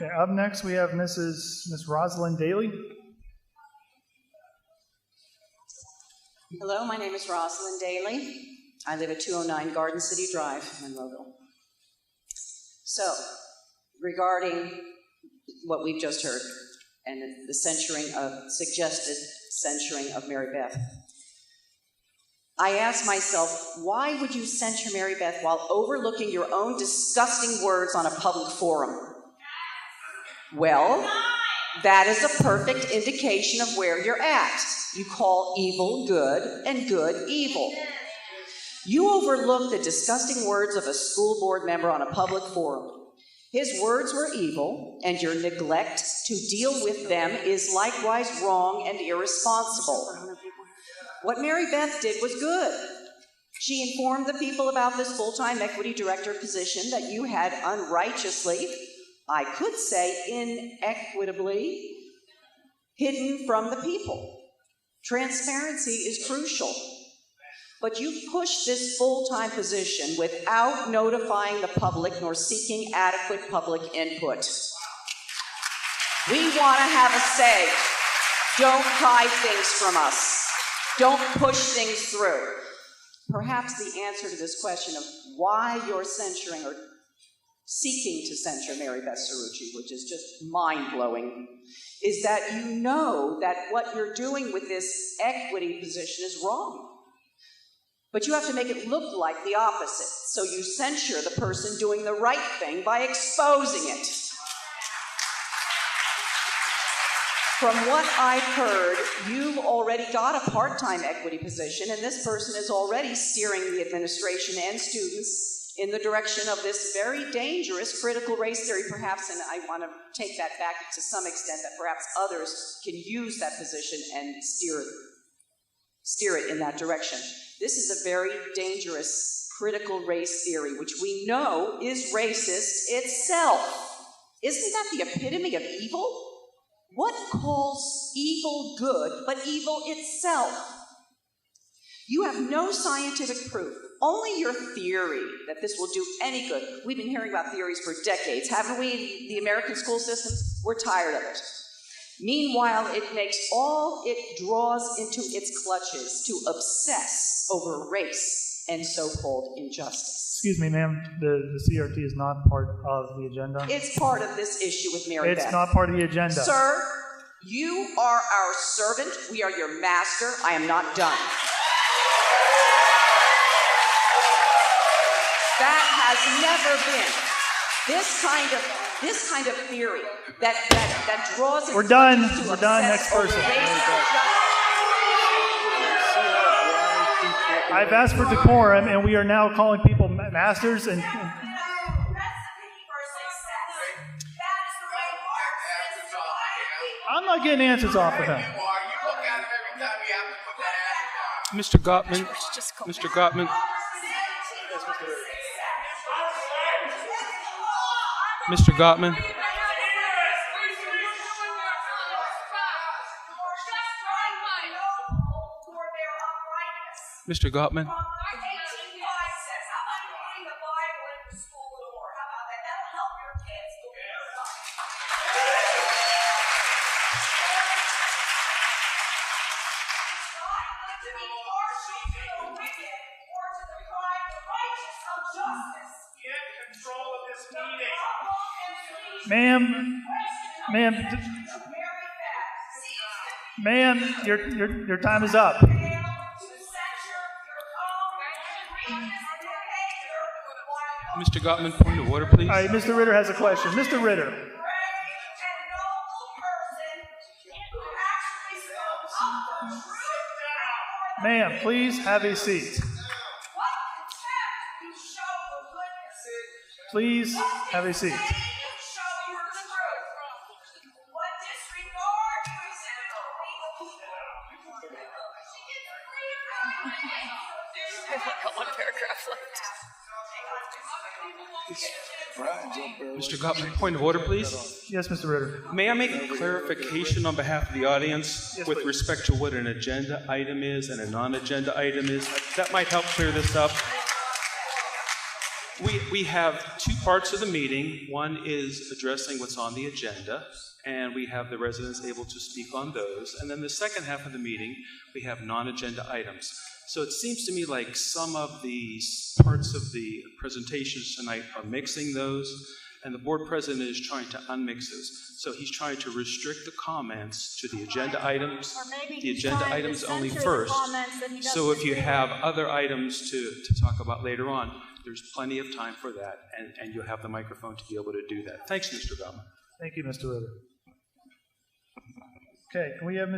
Okay, up next we have Miss Rosalind Daly. Hello, my name is Rosalind Daly. I live at 209 Garden City Drive in Monroeville. So, regarding what we've just heard and the suggested censuring of Mary Beth, I ask myself, why would you censure Mary Beth while overlooking your own disgusting words on a public forum? Well, that is a perfect indication of where you're at. You call evil good and good evil. You overlook the disgusting words of a school board member on a public forum. His words were evil, and your neglect to deal with them is likewise wrong and irresponsible. What Mary Beth did was good. She informed the people about this full-time equity director position that you had unrighteously, I could say inequitably, hidden from the people. Transparency is crucial. But you've pushed this full-time position without notifying the public nor seeking adequate public input. We want to have a say. Don't hide things from us. Don't push things through. Perhaps the answer to this question of why you're censuring or seeking to censure Mary Beth Cerrucci, which is just mind-blowing, is that you know that what you're doing with this equity position is wrong. But you have to make it look like the opposite, so you censure the person doing the right thing by exposing it. From what I've heard, you've already got a part-time equity position, and this person is already steering the administration and students in the direction of this very dangerous critical race theory, perhaps, and I want to take that back to some extent, that perhaps others can use that position and steer it in that direction. This is a very dangerous critical race theory, which we know is racist itself. Isn't that the epitome of evil? What calls evil good but evil itself? You have no scientific proof, only your theory that this will do any good. We've been hearing about theories for decades, haven't we? The American school systems, we're tired of it. Meanwhile, it makes all it draws into its clutches to obsess over race and so-called injustice. Excuse me, ma'am, the CRT is not part of the agenda. It's part of this issue with Mary Beth. It's not part of the agenda. Sir, you are our servant. We are your master. I am not done. That has never been this kind of theory that draws its We're done. clutches to We're done. obsess Next person. over race. I've asked for decorum, and we are now calling people masters and I'm not getting answers off of him. Mr. Gottman. Mr. Gottman. Mr. Gottman. Mr. Gottman. Ma'am, your time is up. Mr. Gottman, point of order, please. All right, Mr. Ritter has a question. Mr. Ritter. Ma'am, please have a seat. Please have a seat. Mr. Gottman, point of order, please. Yes, Mr. Ritter. May I make a clarification on behalf of the audience Yes, with please. respect to what an agenda item is and a non-agenda item is? That might help clear this up. We have two parts of the meeting. One is addressing what's on the agenda, and we have the residents able to speak on those. And then the second half of the meeting, we have non-agenda items. So it seems to me like some of the parts of the presentations tonight are mixing those, and the board president is trying to unmix those. So he's trying to restrict the comments to the agenda items, Or maybe the he's agenda trying to items only censor the first. comments that he doesn't So if you agree have with. other items to talk about later on, there's plenty of time for that, and you'll have the microphone to be able to do that. Thanks, Mr. Gottman. Thank you, Mr. Ritter. Okay, can we have